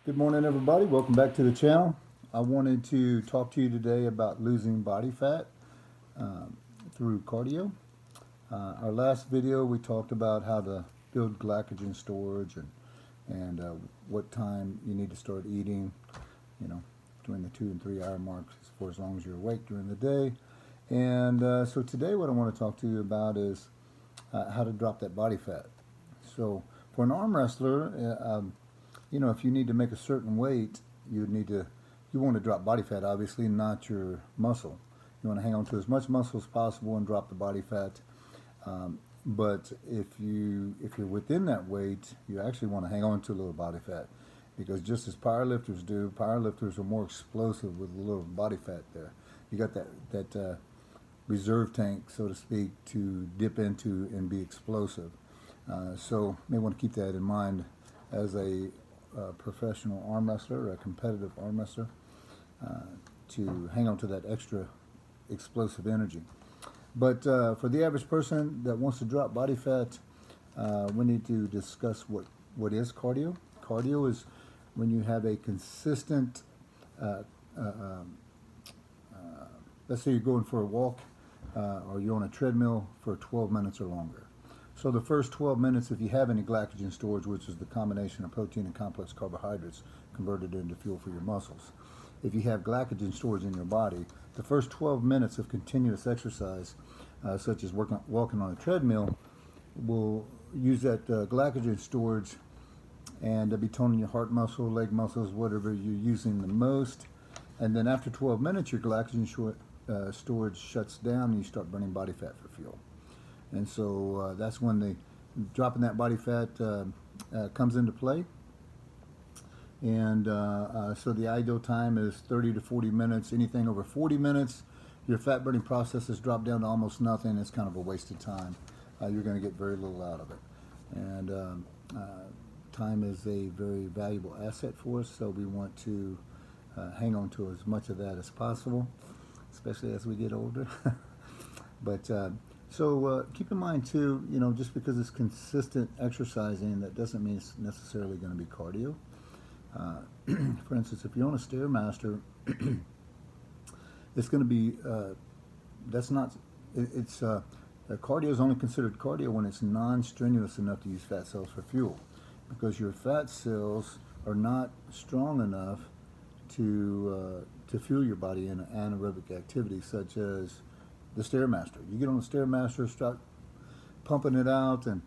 Good morning, everybody. Welcome back to the channel. I wanted to talk to you today about losing body fat through cardio. Our last video, we talked about how to build glycogen storage and what time you need to start eating, between the 2 and 3 hour marks for as long as you're awake during the day. And so today what I want to talk to you about is how to drop that body fat. So for an arm wrestler, if you need to make a certain weight, you want to drop body fat, obviously, not your muscle. You want to hang on to as much muscle as possible and drop the body fat. But if you're within that weight, you actually want to hang on to a little body fat, because just as powerlifters do, powerlifters are more explosive with a little body fat there. You got that reserve tank, so to speak, to dip into and be explosive. So you may want to keep that in mind as a professional arm wrestler, a competitive arm wrestler, to hang on to that extra explosive energy. But for the average person that wants to drop body fat, we need to discuss what is cardio. Cardio is when you have a consistent, let's say you're going for a walk or you're on a treadmill for 12 minutes or longer. So the first 12 minutes, if you have any glycogen storage, which is the combination of protein and complex carbohydrates converted into fuel for your muscles, if you have glycogen storage in your body, the first 12 minutes of continuous exercise, such as walking on a treadmill, will use that glycogen storage and be toning your heart muscle, leg muscles, whatever you're using the most. And then after 12 minutes, your glycogen storage shuts down and you start burning body fat for fuel. And so that's when dropping that body fat comes into play. And so the ideal time is 30 to 40 minutes. Anything over 40 minutes, your fat burning process has dropped down to almost nothing. It's kind of a waste of time. You're going to get very little out of it. And time is a very valuable asset for us, so we want to hang on to as much of that as possible, especially as we get older. But so keep in mind too, just because it's consistent exercising, that doesn't mean it's necessarily going to be cardio. For instance, if you're on a Stairmaster, it's going to be, cardio is only considered cardio when it's non-strenuous enough to use fat cells for fuel, because your fat cells are not strong enough to fuel your body in anaerobic activity, such as the Stairmaster. You get on the Stairmaster, start pumping it out, and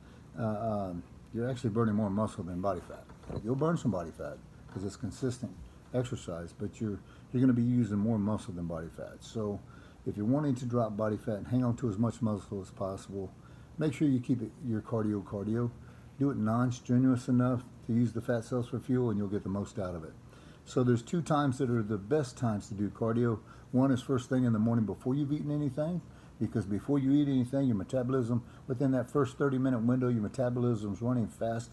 you're actually burning more muscle than body fat. You'll burn some body fat because it's consistent exercise, but you're going to be using more muscle than body fat. So if you're wanting to drop body fat and hang on to as much muscle as possible, make sure you keep your cardio. Do it non-strenuous enough to use the fat cells for fuel, and you'll get the most out of it. So there's 2 times that are the best times to do cardio. One is first thing in the morning before you've eaten anything, because before you eat anything, your metabolism, within that first 30-minute window, your metabolism's running fast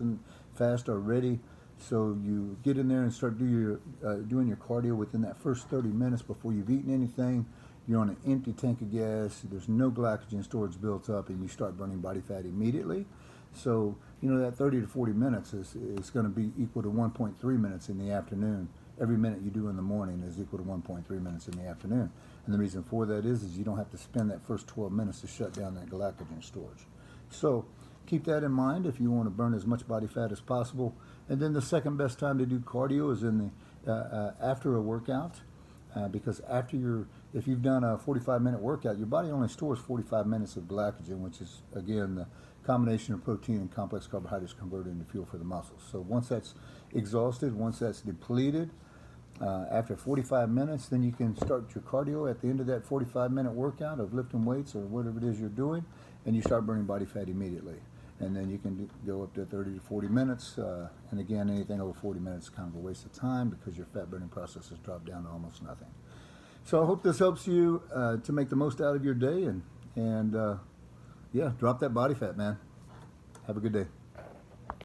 already. So you get in there and start doing your cardio within that first 30 minutes before you've eaten anything. You're on an empty tank of gas. There's no glycogen storage built up, and you start burning body fat immediately. So, that 30 to 40 minutes is going to be equal to 1.3 minutes in the afternoon. Every minute you do in the morning is equal to 1.3 minutes in the afternoon. And the reason for that is you don't have to spend that first 12 minutes to shut down that glycogen storage. So keep that in mind if you want to burn as much body fat as possible. And then the second best time to do cardio is in the after a workout, because if you've done a 45-minute workout, your body only stores 45 minutes of glycogen, which is, again, the combination of protein and complex carbohydrates converted into fuel for the muscles. So once that's exhausted, once that's depleted, after 45 minutes, then you can start your cardio at the end of that 45-minute workout of lifting weights or whatever it is you're doing, and you start burning body fat immediately. And then you can go up to 30 to 40 minutes, and again, anything over 40 minutes is kind of a waste of time because your fat burning process has dropped down to almost nothing. So I hope this helps you to make the most out of your day, and yeah, drop that body fat, man. Have a good day.